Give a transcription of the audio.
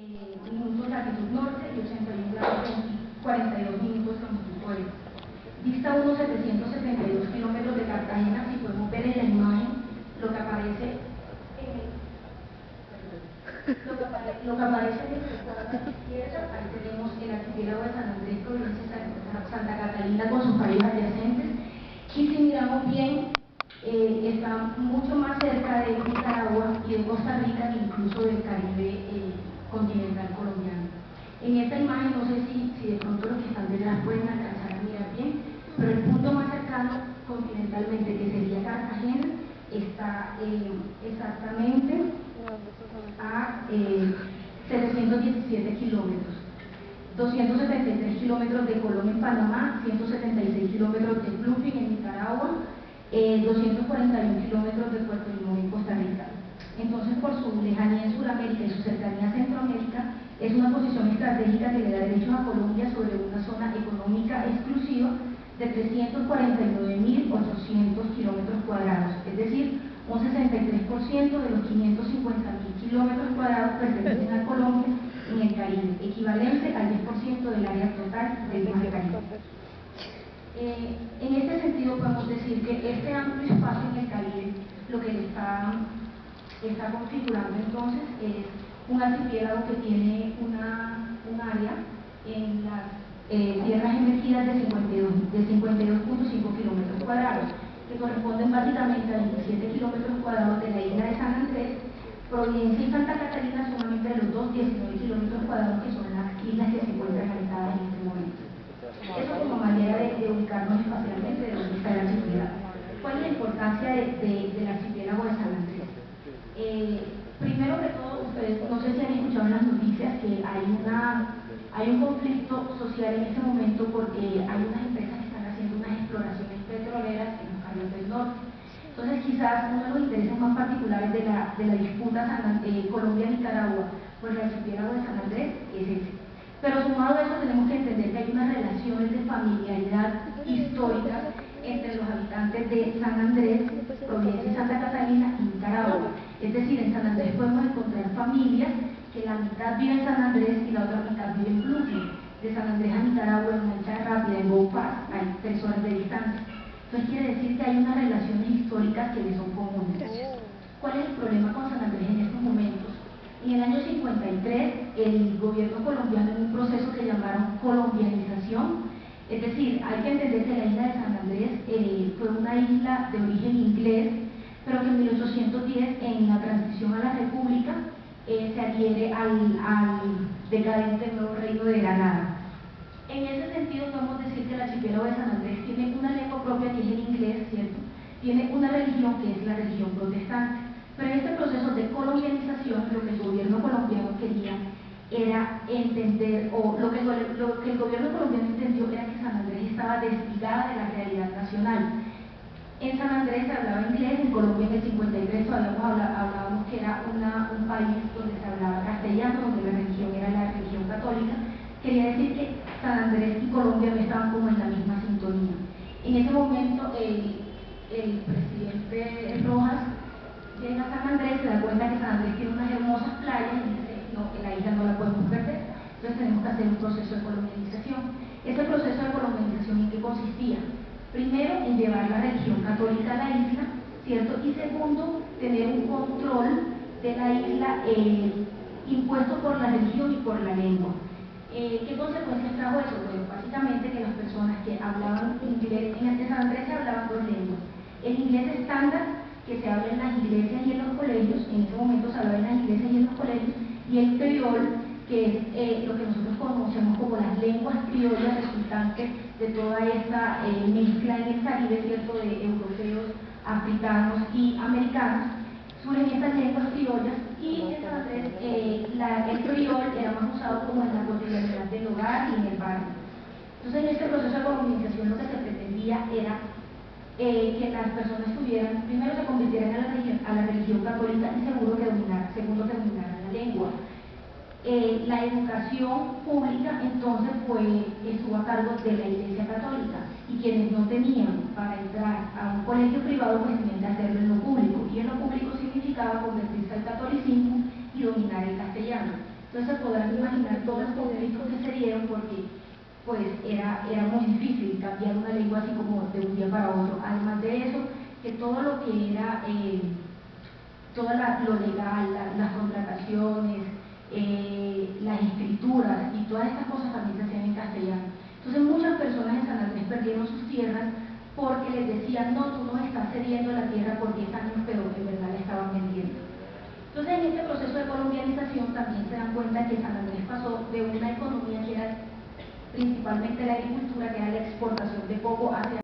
minutos latitud norte y 81 grados 42 minutos longitud oeste. Dista unos 772 kilómetros de Cartagena. Si podemos ver en la imagen lo que aparece en el cuadro a la izquierda, ahí tenemos el archipiélago de San Andrés, provincia de Santa Catalina con sus países adyacentes. Y si miramos bien, está mucho más cerca de Nicaragua y de Costa Rica que incluso del Caribe continental colombiano. En esta imagen, no sé si de pronto los que están detrás pueden alcanzar a mirar bien, pero el punto más cercano continentalmente, que sería Cartagena, está exactamente a 717 kilómetros. 273 kilómetros de Colón en Panamá, 176 kilómetros de Bluefield en Nicaragua, 241 kilómetros de Puerto Limón en Costa Rica. Entonces, por su lejanía en Sudamérica y su cercanía a Centroamérica, es una posición estratégica que le da derechos a Colombia sobre una zona económica exclusiva de 349.800 kilómetros cuadrados, es decir, un 63% de los 550.000 kilómetros cuadrados pertenecen a Colombia en el Caribe, equivalente al 10% del área total del Mar Caribe. En este sentido podemos decir que este amplio espacio en el Caribe lo que le está configurando entonces es un archipiélago que tiene un área en las tierras emergidas de 52.5 kilómetros cuadrados, que corresponden básicamente a 27 kilómetros cuadrados de la isla de San Andrés. Providencia y Santa Catalina son entre los dos 19 kilómetros cuadrados que son las islas que se encuentran habitadas en este momento. Eso como manera de ubicarnos espacialmente de dónde está el archipiélago. ¿Cuál es la importancia del archipiélago de San Andrés? Primero que todo, ustedes no sé si han escuchado en las noticias que hay un conflicto social en este momento porque hay unas empresas que están haciendo unas exploraciones petroleras en los Cayos del Norte. Entonces, quizás uno de los intereses más particulares de la disputa Colombia-Nicaragua por el archipiélago de San Andrés es ese. Pero sumado a eso tenemos que entender que hay unas relaciones de familiaridad históricas entre los habitantes de San Andrés, Providencia y Santa Catalina y Nicaragua. Es decir, en San Andrés podemos encontrar familias que la mitad vive en San Andrés y la otra mitad vive en Bluefield. De San Andrés a Nicaragua en marcha rápida, en Go Pass, hay 3 horas de distancia. Entonces quiere decir que hay unas relaciones históricas que le son comunes. ¿Cuál es el problema con San Andrés en estos momentos? En el año 53, el gobierno colombiano, en un proceso que llamaron colombianización, es decir, hay que entender que la isla de San Andrés fue una isla de origen inglés, pero que en 1810, en la transición a la República, se adhiere al decadente nuevo reino de Granada. En ese sentido podemos decir que el archipiélago de San Andrés tiene una lengua propia que es el inglés, ¿cierto? Tiene una religión que es la religión protestante. Pero en este proceso de colombianización, lo que el gobierno colombiano quería era entender, o lo que el gobierno colombiano entendió era que San Andrés estaba desligada de la realidad nacional. En San Andrés se hablaba inglés, en Colombia en el 53 hablábamos que era un país donde se hablaba castellano, donde la religión era la religión católica. Quería decir que San Andrés y Colombia no estaban como en la misma sintonía. En ese momento el presidente Rojas llega a San Andrés, se da cuenta que San Andrés tiene unas hermosas playas y dice, no, que la isla no la podemos perder, entonces tenemos que hacer un proceso de colombianización. Ese proceso de colombianización, ¿en qué consistía? Primero, en llevar la religión católica a la isla, ¿cierto? Y segundo, tener un control de la isla impuesto por la religión y por la lengua. ¿Qué consecuencias trajo eso? Bueno, básicamente que las personas que hablaban inglés, en San Andrés se hablaban 2 lenguas. El inglés estándar, que se habla en las iglesias y en los colegios, en ese momento se hablaba en las iglesias y en los colegios, y el criol, que es lo que nosotros conocemos como las lenguas criollas resultantes de toda esta mezcla en el Caribe, ¿cierto?, de europeos, africanos y americanos. Surgen estas lenguas criollas y en San Andrés el criol era más usado como en la cotidianidad del hogar y en el barrio. Entonces, en este proceso de colonización lo que se pretendía era que las personas primero se convirtieran a la religión católica y segundo que dominaran la lengua. La educación pública entonces estuvo a cargo de la Iglesia Católica y quienes no tenían para entrar a un colegio privado pues tenían que hacerlo en lo público, y en lo público significaba convertirse al catolicismo y dominar el castellano. Entonces podrán imaginar todos los conflictos que se dieron porque pues era muy difícil cambiar una lengua así como de un día para otro. Además de eso, que todo lo que era lo legal, las contrataciones, las escrituras y todas estas cosas también se hacían en castellano. Entonces muchas personas en San Andrés perdieron sus tierras porque les decían, no, tú nos estás cediendo la tierra por 10 años, pero en verdad la estaban vendiendo. Entonces en este proceso de colombianización también se dan cuenta que San Andrés pasó de una economía que era principalmente la agricultura, que era la exportación de coco, hacia